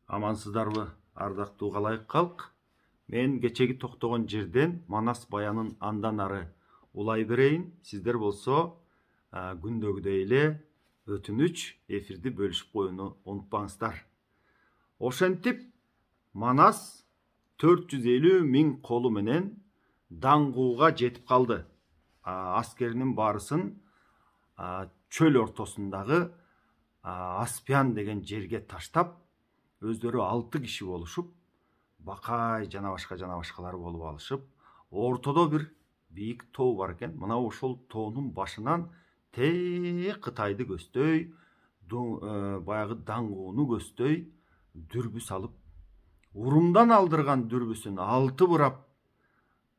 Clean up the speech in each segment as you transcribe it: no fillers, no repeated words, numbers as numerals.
Амансыздарбы, ардактуу калайык калк. Мен кечеги токтогон жерден Манас баянын андан ары улай берейин. Сиздер болсо күндөгүдөй эле өтүнүч эфирди бөлүшүп коюуну унутпаңыздар. Ошентип Манас 450 миң колу менен Даңгууга жетип калды. Аскеринин баарысын чөл ортосундагы Аспян деген жерге таштап, өздөрү 6 киши болушуп, Бакай жана башкалар болуп алышып, ортодо бир бийик тоо бар экен. Мына ошол тоонун башынан Кытайды көздөй, баягы Даңгууну көздөй дүрбү салып, урумдан алдырган дүрбүсүн 6 бурап,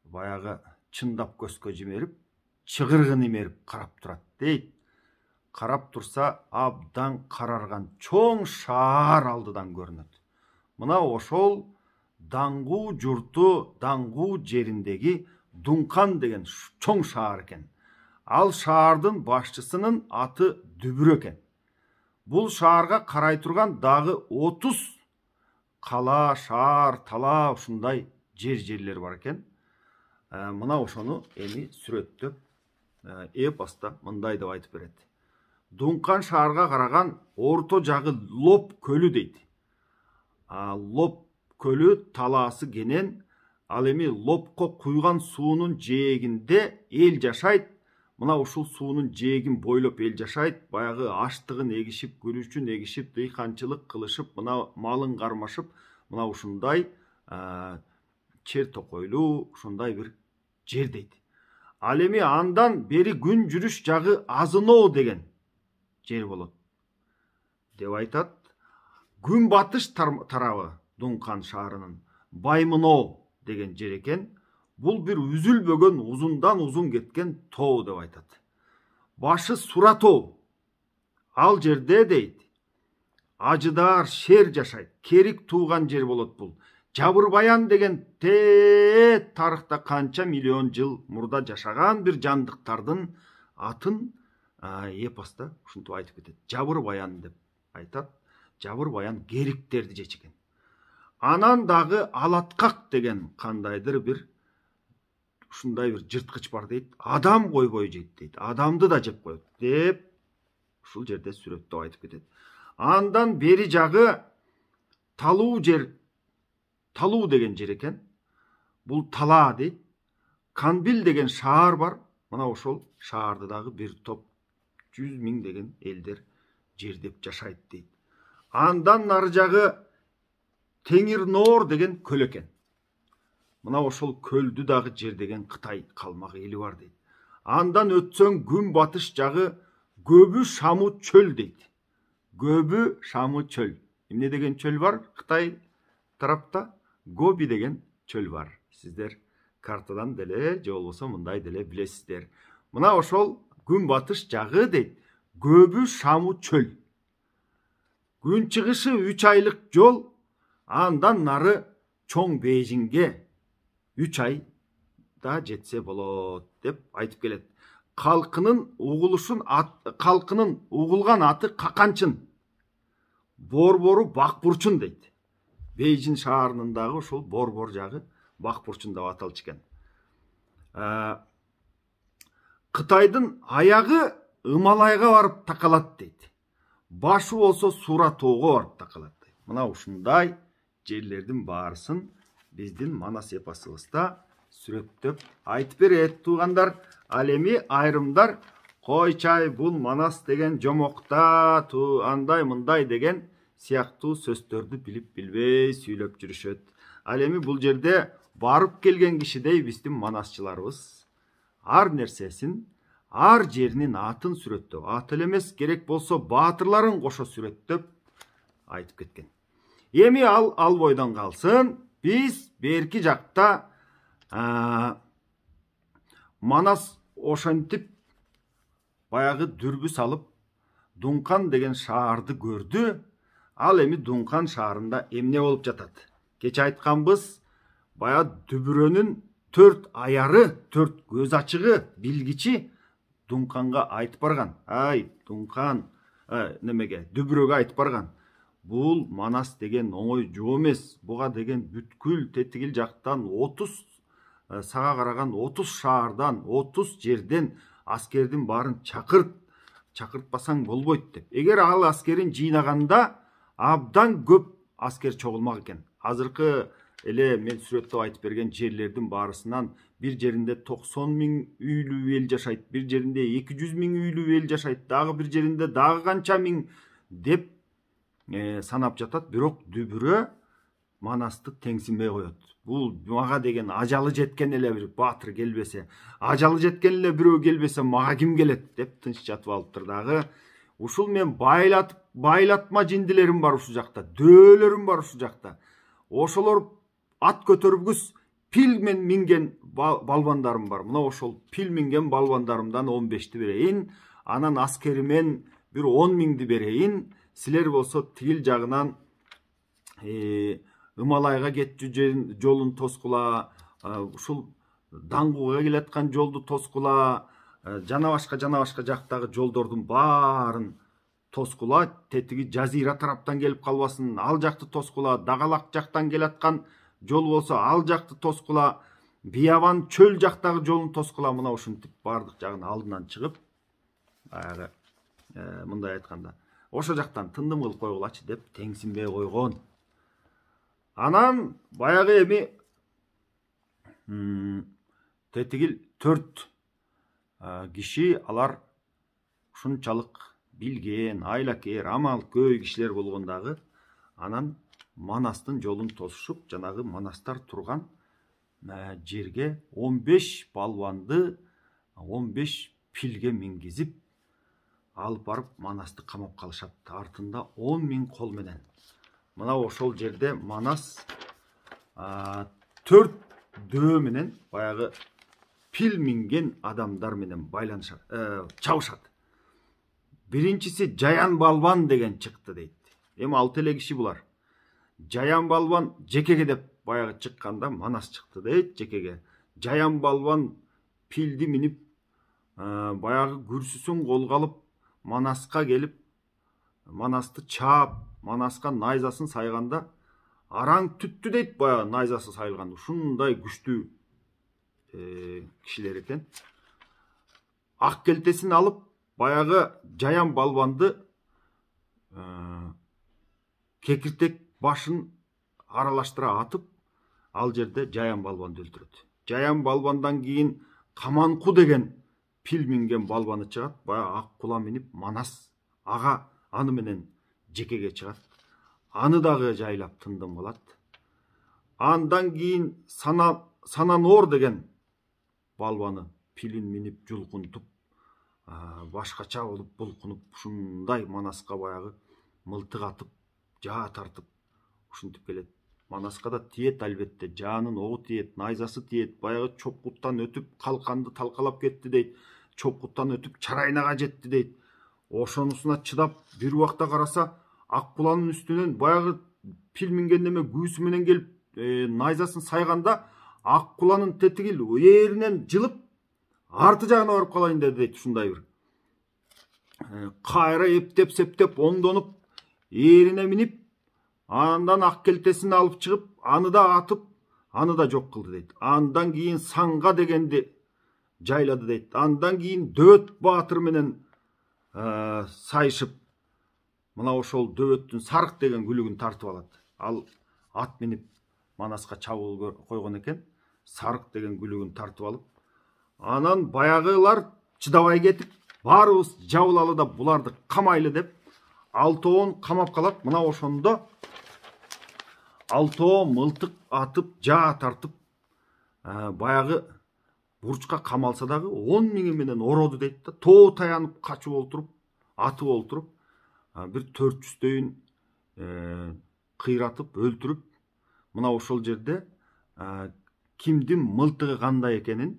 баягы чындап көзгө жимерип, чыгыргын имерип карап турат дейт. Карап турса, абдан карарган чоң шаар алдыдан көрүнөт. Мына ошол Даңгуу журту, Даңгуу жериндеги Дункан деген чоң шаар экен. Ал шаардын башчысынын аты Дүбүр экен. Бул шаарга карай турган дагы 30 кала, шаар, тала ушундай жерлер бар экен. Мына ошону эми сүрөттөп эпоста мындай деп айтып берет. Дункан шаарга караган орто жагы Лоп көлү дейт. Лоп көлү талаасы кенен, ал эми Лопко куйган суунун жээгинде эл жашайт. Мына ушул суунун жээгин бойлоп эл жашайт. Баягы аштыгын эгишип, күрүчүн эгишип, дыйканчылык кылышып, мына малын кармашып, мына ушундай чер токойлуу ушундай бир жер дейт. Ал эми андан бери күн жүрүш жагы Азыноо деген жер болот деп айтат. Күн батыш тарабы Дункан шаарынын Баймыноо деген жер экен. Бул бир үзүлбөгөн, узундан узун кеткен тоо деп айтат. Башы Сура тоо. Ал жерде дейт, ажыдар, шер жашайт. Керик тууган жер болот бул. Жабырбаян деген тарыхта канча миллион жыл мурда жашаган бир жандыктардын атын эпоста ушинтип айтып кетет. Жабырбаян деп айтат. Жабырбаян кериктерди жечкен. Анан дагы Алаткак деген кандайдыр бир ушундай бир жырткыч бар дейт. Адам койбой жейт дейт. Адамды да жеп коет деп ушул жерде сүрөттөп айтып кетет. Андан бери жагы Талуу жер, Талуу деген жер экен. Бул Тала дейт. Канбил деген шаар бар. Мына ошол шаарда дагы бир топ 100 миң деген элдер жердеп жашайт дейт. Андан нары жагы Теңирноор деген көл экен. Мына ошол көлдү дагы жер деген Кытай калмак эли бар дейт. Андан өтсөң күн батыш жагы Көбү Шаму чөл дейт. Көбү Шаму чөл. Эмне деген чөл бар Кытай тарапта? Гоби деген чөл бар. Сиздер картадан деле же болбосо мындай деле билесиздер. Мына ошол күн батыш жагы дейт. Көбү Шаму чөл. Күн чыгышы 3 айлык жол. Андан нары чоң Бейжиңге 3 айда жетсе болот деп айтып келет. Калкынын угулган аты Каканчын. Борбору Бакбурчун дейт. Бейжиң шаарынын дагы ошол борбор жагы Бакбурчун деп аталчу экен. Кытайдын аягы Ымалайга барып такалат дейт. Башы болсо Сура тоого барып такалат дейт. Мына ушундай жерлердин баарысын биздин Манас эпосубузда сүрөттөп айтып берет туугандар. Ал эми айрымдар койчай бул Манас деген жомокта андай мындай деген сыяктуу сөздөрдү билип билбей сүйлөп жүрүшөт. Ал эми бул жерде барып келген кишидей биздин манасчыларыбыз ар нерсесин, ар жеринин атын сүрөттөп, аты эле эмес, керек болсо баатырларын кошо сүрөттөп айтып кеткен. Эми ал бойдон калсын. Биз берки жакта Манас ошентип баягы дүрбү салып Дункан деген шаарды көрдү. Ал эми Дункан шаарында эмне болуп жатат? Кече айтканбыз, баягы Дүбүрөнүн 4 аяры, 4 көз ачыгы, билгичи Дунканга айтып барган. Ай, Дункан, немеге, Дүбүрөгө айтып барган. Бул Манас деген оңой жоо эмес. Буга деген бүткүл тетигил жактан 30 сага караган 30 шаардан 30 жерден аскердин баарын чакыртпасаң болбойт деп. Эгер ал аскерин жыйнаганда абдан көп аскер чогулмак экен. Азыркы эле мен сүрөттөп айтып берген жерлердин баарысынан бир жеринде 90 000 үйлүү эл жашайт, бир жеринде 200 000 үйлүү эл жашайт, дагы бир жеринде дагы канча миң деп санап жатат. Бирок дүбүрө Манасты теңсинбей коет. Бул мага деген ажалы жеткен эле бир баатыр келбесе, ажалы жеткен эле бирөө келбесе мага ким келет деп тынч жатып алыптыр. Дагы ушул мен байлатма жиндилерим бар ушул жакта, дөөлөрүм бар ушул жакта. Ошолор ат көтөрүпгүс пил мен минген балбандарым бар. Мына ошол пил минген балбандарымдан 15ти берейин, анан аскеримен бир 10 000ди берейин. Силер болсо тигил жагынан Ымалайга кетчү жолун тоскула, ушул Даңгууга келаткан жолду тоскула, жана башка жактагы жолдордун баарын тоскула, тетиги Жазира тараптан келип калбасын, ал жакты тоскула, Дагалак жактан келаткан жол болсо ал жакты тоскула, Биябан чөл жактагы жолун тоскула. Мына ушинтип бардык жагын алдынан чыгып, баягы мындай айтканда ошо жактан тындым кылып койгулачы деп теңсинбей койгон. Анан баягы эми тетигил 4 киши, алар ушунчалык билген, айлакер, амалкөй кишилер болгондагы, анан Манастын жолун тосушуп, жанагы Манастар турган жерге 15 балбанды 15 пилге мингизип алып барып Манасты камап калышат. Артында 10 000 кол менен. Мына ошол жерде Манас 4 дөө менен баягы пил минген адамдар менен байланышат, чабышат. Биринчиси Жаян Балбан деген чыкты дейт. Эми 6 эле киши булар. Жаян Балбан жекеге деп баягы чыкканда Манас чыкты дейт жекеге. Жаян Балбан пилди минип баягы күрсүсүн колго алып Манаска келип, Манасты чаап, Манаска найзасын сайганда араң түттү дейт. Баягы найзасы сайылган ушундай күчтүү кишилер экен. Ак келтесин алып баягы Жаян Балбанды кекиртек башын аралаштыра атып, ал жерде Жаян Балбанды өлтүрөт. Жаян Балбандан кийин Каманку деген пил минген балбаны чыгат. Баягы ак кула минип Манас ага аны менен жекеге чыгат. Аны дагы жайлап тындым кылат. Андан кийин Сананор деген балбаны пилин минип жулкунтуп, башкача болуп булкунуп, ушундай Манаска баягы мылтык атып, жаа тартып ушинтип келет. Манаска да тиет албетте, жаанын огу тиет, найзасы тиет. Баягы чопкуттан өтүп калканды талкалап кетти дейт. Чопкуттан өтүп Чарайнага жетти дейт. Ошонусуна чыдап бир убакта караса ак куланын үстүнөн баягы пил минген неме күүсү менен келип найзасын сайганда ак куланын тетигил ээринен жылып арты жагына барып калайын деди дейт. Ушундай бир кайра эптеп септеп оңдонуп ээрине минип, андан ак келтесин алып чыгып, аны да атып, аны да жок кылды дейт. Андан кийин Саңга дегенди жайлады дейт. Андан кийин Дөбөт баатыр менен сайышып, мына ошол Дөбөттүн Сарык деген күлүгүн тартып алат. Ал ат минип Манаска чабуул койгон экен. Сарык деген күлүгүн тартып алып, анан баягылар чыдабай кетип, баарыбыз жабылалы да буларды камайлы деп алтоон камап калат. Мына ошондо алтоо мылтык атып, жаа тартып, баягы бурчка камалса дагы 10 000 менен ороду дейт да. Тоо таянып качып олтуруп, атып олтуруп, бир 400-дөйүн кыйратып, өлтүрүп, мына ошол жерде кимдин мылтыгы кандай экенин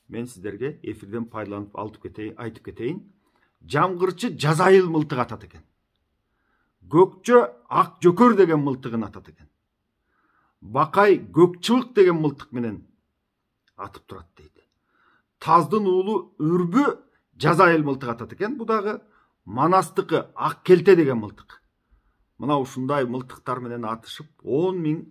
мен сиздерге эфирден пайдаланып айтып кетейин. Жамгырчы Жазайыл мылтык атат экен. Көкчө Ак Жөкөр деген мылтыгын атат экен. Бакай Көкчыбык деген мылтык менен атып турат дейт. Таздын уулу Үрбү Жазайыл мылтык атат экен. Бу дагы Манастыкы Ак Келте деген мылтык. мына ушундай мылтыктар менен атышып 10 000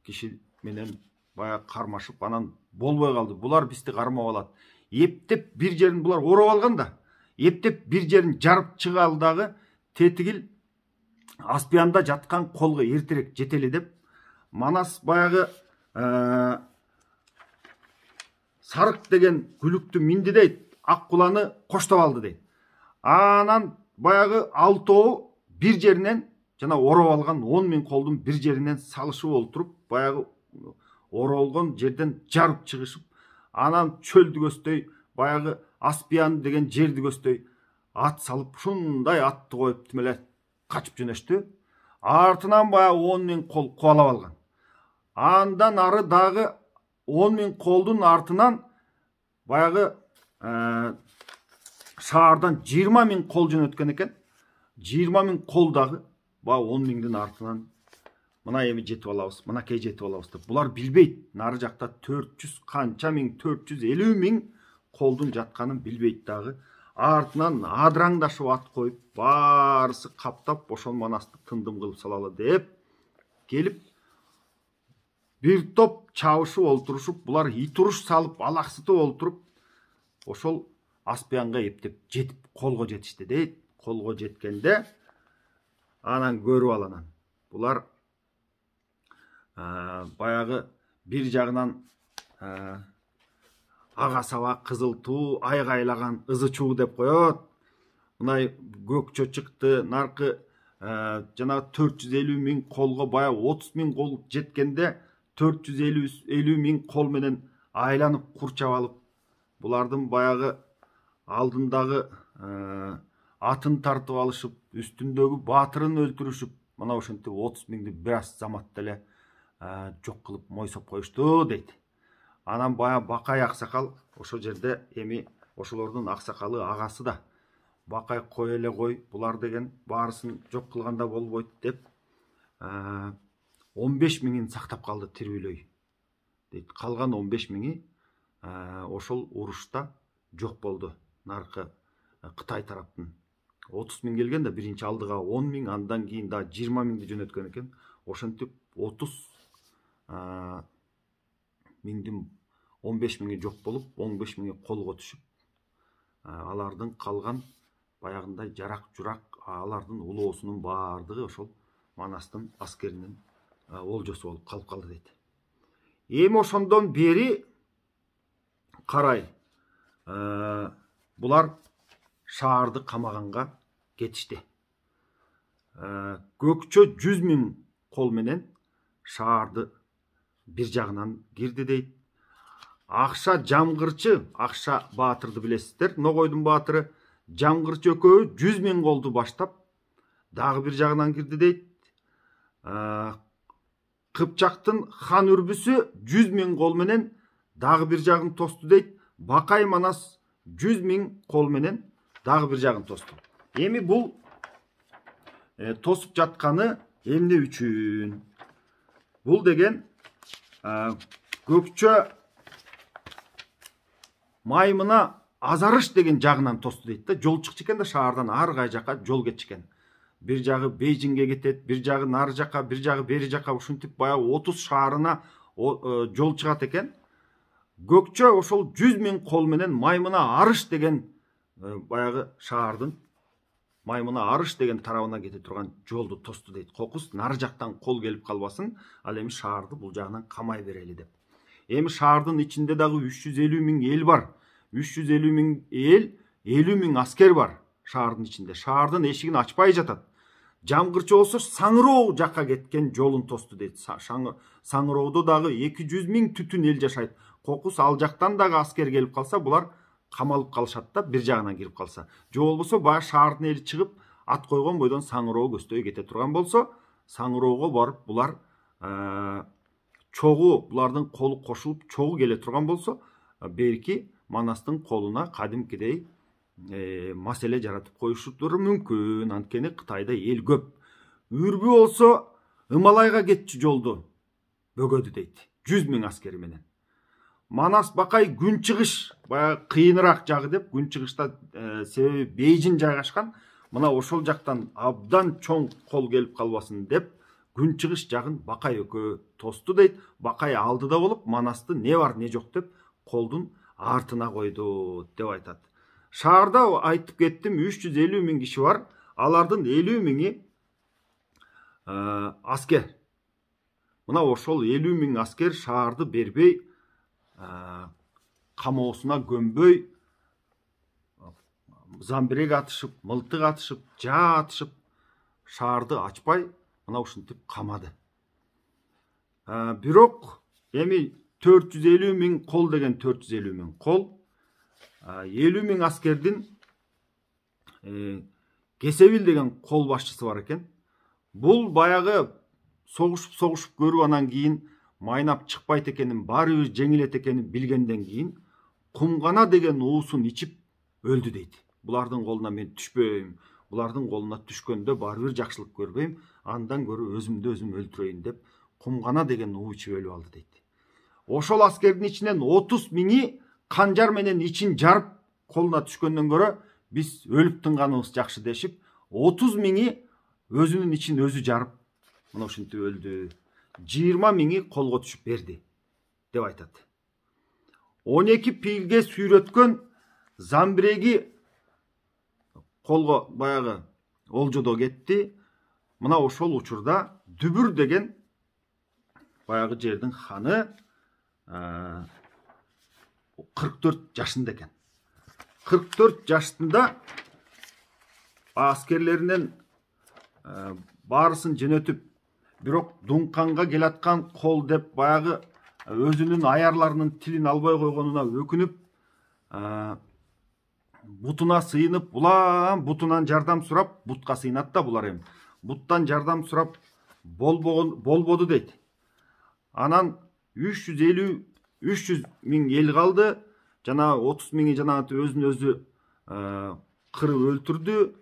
киши менен баягы кармашып, анан болбой калды. Булар бизди кармап алат. Эптеп бир жерин булар ороп алган да. Эптеп бир жерин жарып чыга алдагы тетигил Аспиянда жаткан колго эртерээк жетели деп Манас баягы Сарык деген күлүктү минди дейт, ак куланы коштоп алды дейт. Анан баягы алтоо бир жеринен жана ороп алган 10 000 колдун бир жеринен салышып олтуруп, баягы оролгон жерден жарып чыгышып, анан чөлдү көздөй, баягы Аспиян деген жерди көздөй ат салып, ушундай атты коюп тимеле качып жөнөштү. Артынан баягы 10 000 кол кубалап алган. Андан ары дагы 10 000 колдун артынан баягы шаардан 20 000 кол жөнөткөн экен. 20 000 кол дагы баягы 10 000'дин артынан мына эми жетип алабыз, мынакей жетип алабыз деп. Булар билбейт. Нары жакта 400 канча миң, 450 000 колдун жатканын билбейт дагы. Артынан адыраңдашып ат коюп, баарысы каптап, ошол Манасты тындым кылып салалы деп келип, бир топ чабышып олтурушуп, булар ит уруш салып, алаксытып олтуруп, ошол Аспиянга эптеп жетип, колго жетишти дейт. Колго жеткенде анан көрүп ал анан. Булар баягы бир жагынан ага саба кызыл туу, айгайлаган ызы чуу деп коет. Мынай көкчө чыкты, наркы жана 450 000 колго баягы 30 000 кол жеткенде 450 000 кол менен айланып курчап алып, булардын баягы алдындагы атын тартып алышып, үстүндөгү баатырын өлтүрүшүп, мына ошентип 30 000'ди бир аз заматта эле жок кылып мойсоп коюшту дейт. Анан баягы Бакай аксакал ошол жерде, эми ошолордун аксакалы агасы да, Бакай кой эле кой, булар деген баарысын жок кылганда болбойт деп 15 000'ин сактап калды тирүүлөй дейт. Калган 15 000'и ошол урушта жок болду. Наркы Кытай тараптын 30 000 келген да, биринчи алдыга 10 000, андан кийин да 20 000'ди жөнөткөн экен. Ошентип 30 000'дин 15 000'и жок болуп, 15 000'и колго түшүп, алардын калган баягындай жарак журак, алардын улоосунун баардыгы ошол Манастын аскеринин олжосу болуп калып калды дейт. Эми ошондон бери карай булар шаарды камаганга кетишти. Көкчө 100 000 кол менен шаарды бир жагынан кирди дейт. Акша Жамгырчы, Акша Баатырды билесиздер, Ногойдун баатыры. Жамгырчы экөө 100 000 колду баштап дагы бир жагынан кирди дейт. Кыпчактын хан үрбүсү 100 000 кол менен дагы бир жагын тосту дейт. Бакай Манас 100 000 кол менен дагы бир жагын тосту. Эми бул тосуп жатканы эмне үчүн? Бул деген көкчө Маймына Азарыш деген жагынан тосту дейт да. Жол чыкчы экен да, шаардан ар кай жака жол кетчү экен. Бир жагы Бейжиңге кетет, бир жагы нары жака, бир жагы бери жака, ушинтип баягы 30 шаарына жол чыгат экен. Көкчө ошол 100 000 кол менен Маймына Арыш деген баягы шаардын Маймына Арыш деген тарабына кете турган жолду тосту дейт. Кокус нары жактан кол келип калбасын, ал эми шаарды бул жагынан камай берели деп. Эми шаардын ичинде дагы 350 000 эл бар. 350 000 эл, 50 000 аскер бар шаардын ичинде. Шаардын эшигин ачпай жатат. Жамгырчы болсо Саңыроо жакка кеткен жолун тосту дейт. Саңыроодо дагы 200 000 түтүн эл жашайт. Кокус ал жактан дагы аскер келип калса, булар камалып калышат да, бир жагынан кирип калса. Же болбосо баягы шаардын эли чыгып, ат койгон бойдон Саңыроо көздөй кете турган болсо, Саңыроого барып булар чогуу, булардын колу кошулуп чогуу келе турган болсо, берки Манастын колуна кадимкидей маселе жаратып коюшулары мүмкүн. Анткени Кытайда эл көп. Үрбү болсо Ымалайга кетчү жолду бөгөдү дейт. 100 000 аскери менен. Манас Бакай күн чыгыш, баягы кыйыныраак жагы деп, күн чыгышта себеби Бейжиң жайгашкан. мына ошол жактан абдан чоң кол келип калбасын деп күнчыгыш жагын Бакай экөө тосту дейт. Бакай алдыда болуп, Манасты не бар не жок деп колдун артына койду деп айтат. Шаарда айтып кеттим 350 миң киши бар. Алардын 50 миңи аскер. Мына ошол 50 миң аскер шаарды бербей, камоосуна көмбөй, замбирег атышып, мылтык атышып, жаа атышып, шаарды ачпай, мына ушинтип камады. Бирок эми 450 миң кол деген 450 миң кол, 50 миң аскердин Кесебил деген кол башчысы бар экен. Бул баягы согушуп көрүп анан кийин майнап чыкпайт экенин, баары бир жеңилет экенин билгенден кийин Кумгана деген уусун ичип өлдү дейт. Булардын колуна мен түшпөйм, булардын колуна түшкөндө баары бир жакшылык көрбөйм, андан көрө өзүмдү өзүм өлтүрөйүн деп Кумгана деген уу ичип өлүп алды дейт. Ошол аскердин ичинен 30 миңи канжар менен ичин жарып колуна түшкөндөн көрө биз өлүп тынганыбыз жакшы дешип, 30 миңи өзүнүн ичин өзү жарып, мына ушинтип өлдү. 20 миңи колго түшүп берди деп айтат. 12 пилге сүйрөткөн замбиреги колго баягы олжодо кетти. Мына ошол учурда Дүбүр деген баягы жердин ханы 44 жашында экен. 44 жаштында аскерлеринен баарысын жөнөтүп, бирок Дунканга келаткан кол деп баягы өзүнүн аярларынын тилин албай койгонуна өкүнүп, бутуна сыйынып, улам бутунан жардам сурап, бутка сыйынат да булар эми. Буттан жардам сурап болбоду дейт. Анан 300 миң эл калды. Жана 30 миңи жанагы өзүн өзү кырып өлтүрдү.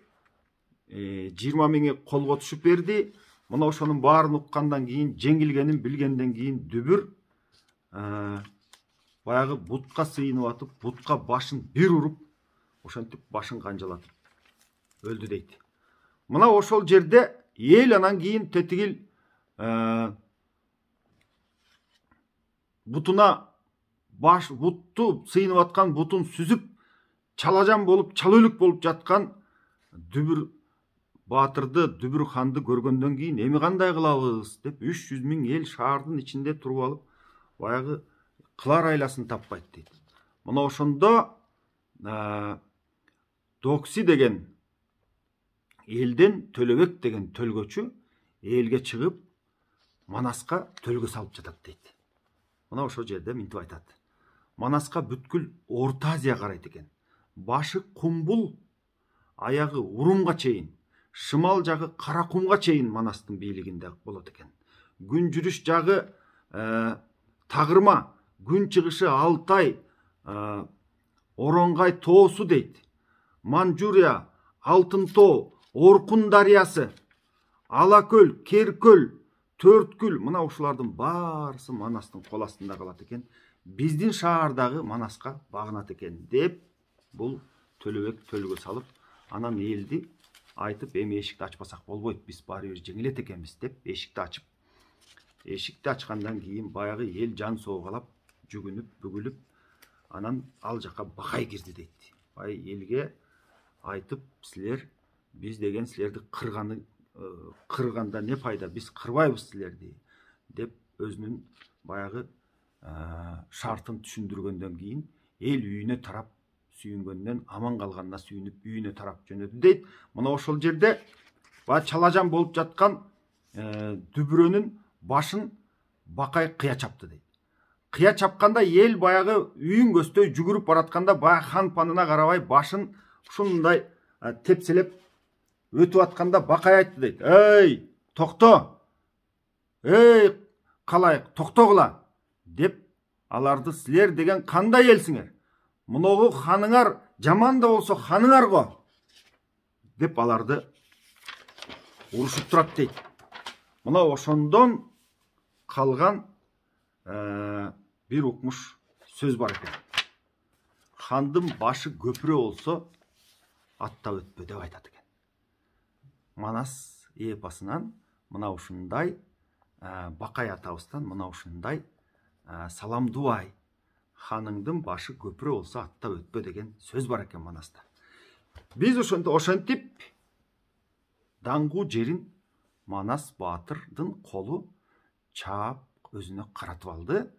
20 миңи колго түшүп берди. Мына ошонун баарын уккандан кийин, жеңилгенин билгенден кийин Дүбүр баягы бутка сыйынып атып, бутка башын бир уруп, ошентип башын канжалатып өлдү дейт. Мына ошол жерде эл анан кийин тетигил бутуна бутту сыйынып аткан бутун сүзүп, чалажан болуп, чалөлүк болуп жаткан Дүбүр баатырды, Дүбүр ханды көргөндөн кийин эми кандай кылабыз деп 300 миң эл шаардын ичинде туруп алып, баягы кылар айласын таппайт дейт. Мына ошондо Докси деген элден Төлөбек деген төлгөчү элге чыгып Манаска төлгө салып жатат дейт. Мына ошол жерде мынтип айтат. Манаска бүткүл Орто Азия карайт экен. Башы Кумбул, аягы Урумга чейин, шымал жагы Кара Кумга чейин Манастын бийлигинде болот экен. Күн жүрүш жагы Тагырма, күн чыгышы Алтай, Оронгай тоосу дейт. Манчжурия, Алтын тоо, Оркун дарыясы, Алакөл, Керкөл, Төрткүл, мына ушулардын баарысы Манастын кол астында калат экен. Биздин шаардагы Манаска багынат экен деп бул Төлөбек төлгө салып, анан элди айтып, эми эшикти ачпасак болбойт, биз баары бир жеңилет экенбиз деп эшикти ачып. Эшикти ачкандан кийин баягы эл жан соокалап, жүгүнүп, бүгүлүп, анан ал жака Бакай кирди дейт. Бай элге айтып, силер биз деген силерди кырганда не пайда, биз кырбайбыз силерди деп өзүнүн баягы шартын түшүндүргөндөн кийин эл үйүнө тарап, сүйүнгөндөн аман калганына сүйүнүп үйүнө тарап жөнөдү дейт. Мына ошол жерде чалажан болуп жаткан Дүбүрөнүн башын Бакай кыя чапты дейт. Кыя чапканда эл баягы үйүн көздөй жүгүрүп баратканда баягы хан панына карабай башын ушундай тепселеп өтүп атканда Бакай айтты дейт. Эй, токто! Эй, калайык, токтогула! Деп аларды силер деген кандай элсиңер? Муногу ханыңар жаман да болсо ханыңар го! Деп аларды урушуп турат дейт. Мына ошондон калган бир укмуш сөз бар экен. Хандын башы көпүрө болсо атта өтпө деп айтат экен. Манас эпосунан мына ушундай Бакай атабыздан мына ушундай салам дуай ханыңдын башы көпүрө болсо аттап өтпө деген сөз бар экен Манаста. Биз ошентип даңгуу жерин Манас баатырдын колу чаап өзүнө каратып алды.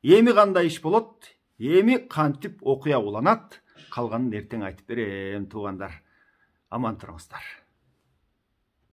Эми кандай иш болот? Эми кантип окуя уланат? Калганын эртең айтып берем туугандар. Аман туруңуздар.